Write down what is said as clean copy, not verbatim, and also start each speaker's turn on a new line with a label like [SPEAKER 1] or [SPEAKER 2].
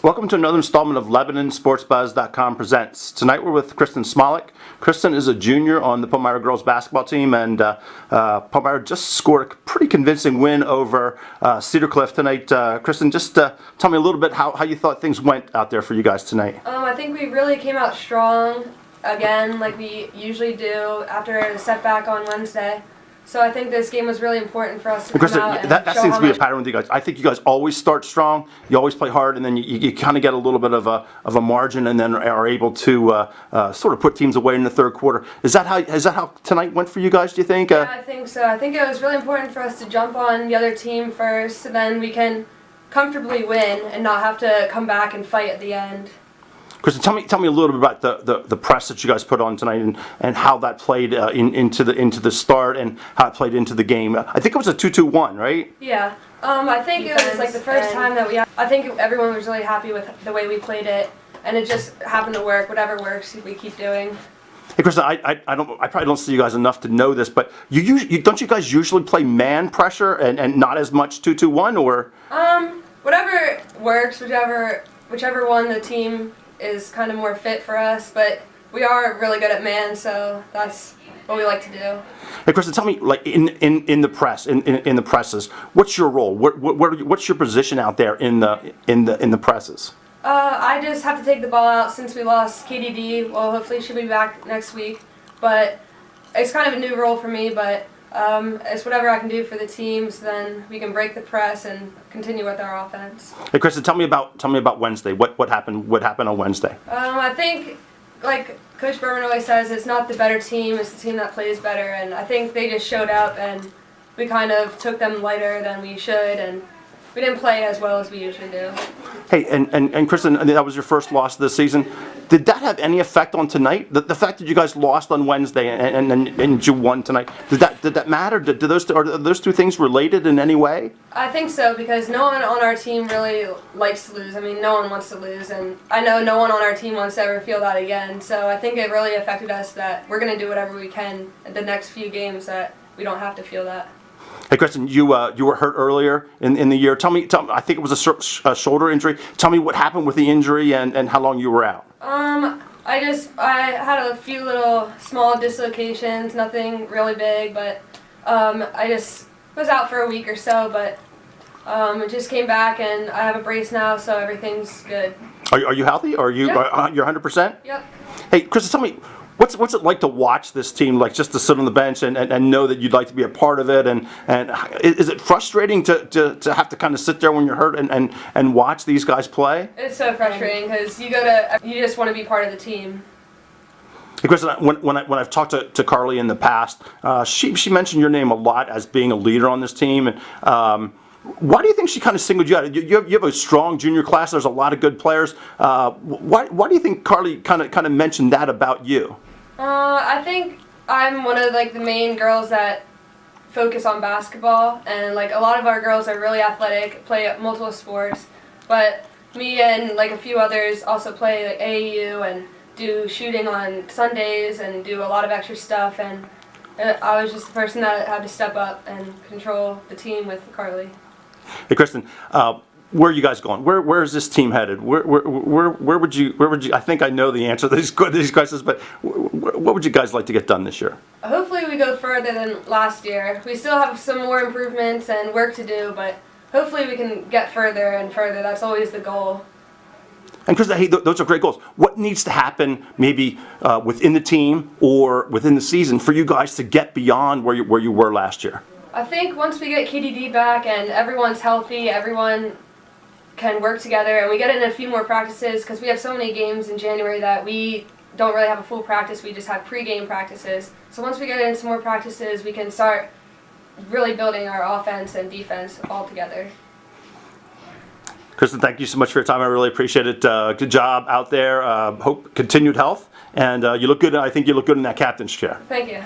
[SPEAKER 1] Welcome to another installment of LebanonSportsBuzz.com presents. Tonight we're with Kristen Smoluk. Kristen is a junior on the Palmyra girls basketball team, and Palmyra just scored a pretty convincing win over Cedar Cliff tonight. Kristen, just tell me a little bit how you thought things went out there for you guys tonight.
[SPEAKER 2] I think we really came out strong again, like we usually do after a setback on Wednesday. So I think this game was really important for us to
[SPEAKER 1] Kristen,
[SPEAKER 2] come out and
[SPEAKER 1] that
[SPEAKER 2] show
[SPEAKER 1] seems
[SPEAKER 2] how
[SPEAKER 1] to be a
[SPEAKER 2] much.
[SPEAKER 1] pattern with you guys. I think you guys always start strong. You always play hard, and then you kind of get a little bit of a margin, and then are able to sort of put teams away in the third quarter. Is that how tonight went for you guys? Do you think?
[SPEAKER 2] Yeah, I think so. I think it was really important for us to jump on the other team first, so then we can comfortably win and not have to come back and fight at the end.
[SPEAKER 1] Kristen, tell me a little bit about the press that you guys put on tonight and how that played into the start and how it played into the game. I think it was a 2-2-1, right?
[SPEAKER 2] Yeah. I think it was like the first time that I think everyone was really happy with the way we played it, and it just happened to work. Whatever works, we keep doing.
[SPEAKER 1] Hey, Kristen, I probably don't see you guys enough to know this, but don't you guys usually play man pressure and not as much 2-2-1, or?
[SPEAKER 2] Whatever works, whichever one the team is kind of more fit for us, but we are really good at man, so that's what we like to do.
[SPEAKER 1] Hey, Kristen, tell me, like in the press, in the presses, what's your role? What's your position out there in the presses?
[SPEAKER 2] I just have to take the ball out since we lost KDD. Well, hopefully she'll be back next week, but it's kind of a new role for me, but it's whatever I can do for the team, so then we can break the press and continue with our offense.
[SPEAKER 1] Hey, Kristen, tell me about Wednesday. What happened on Wednesday?
[SPEAKER 2] I think, like Coach Berman always says, it's not the better team, it's the team that plays better, and I think they just showed up and we kind of took them lighter than we should, and we didn't play as well as we usually do.
[SPEAKER 1] Hey, and Kristen, that was your first loss this season. Did that have any effect on tonight? The fact that you guys lost on Wednesday and you won tonight, did that matter? Are those two things related in any way?
[SPEAKER 2] I think so, because no one on our team really likes to lose. I mean, no one wants to lose, and I know no one on our team wants to ever feel that again. So I think it really affected us that we're going to do whatever we can in the next few games that we don't have to feel that.
[SPEAKER 1] Hey, Kristen, you were hurt earlier in the year. Tell me, I think it was a shoulder injury. Tell me what happened with the injury and how long you were out.
[SPEAKER 2] I had a few little small dislocations, nothing really big, but I just was out for a week or so, but it just came back, and I have a brace now, so everything's good.
[SPEAKER 1] Are you healthy? Are you?
[SPEAKER 2] Yep.
[SPEAKER 1] You're 100%?
[SPEAKER 2] Yep.
[SPEAKER 1] Hey, Kristen, tell me, what's it like to watch this team, like just to sit on the bench and know that you'd like to be a part of it, and is it frustrating to have to kind of sit there when you're hurt and watch these guys play?
[SPEAKER 2] It's so frustrating because you just want to be part of the team.
[SPEAKER 1] Hey, Kristen, when I've talked to Carly in the past, she mentioned your name a lot as being a leader on this team, and why do you think she kind of singled you out? You have a strong junior class. There's a lot of good players. Why do you think Carly kind of mentioned that about you?
[SPEAKER 2] I think I'm one of the main girls that focus on basketball, and a lot of our girls are really athletic, play multiple sports, but me and a few others also play AAU and do shooting on Sundays and do a lot of extra stuff, and I was just the person that had to step up and control the team with Carly.
[SPEAKER 1] Hey, Kristen, where are you guys going? Where is this team headed? Where would you? I think I know the answer to these questions, but what would you guys like to get done this year?
[SPEAKER 2] Hopefully we go further than last year. We still have some more improvements and work to do, but hopefully we can get further and further. That's always the goal.
[SPEAKER 1] And Kristen, hey, those are great goals. What needs to happen, maybe within the team or within the season, for you guys to get beyond where you were last year?
[SPEAKER 2] I think once we get KDD back and everyone's healthy, everyone can work together, and we get in a few more practices, because we have so many games in January that we don't really have a full practice. We just have pre-game practices. So once we get in some more practices, we can start really building our offense and defense all together.
[SPEAKER 1] Kristen, thank you so much for your time. I really appreciate it. Good job out there. Hope continued health, and you look good. I think you look good in that captain's chair.
[SPEAKER 2] Thank you.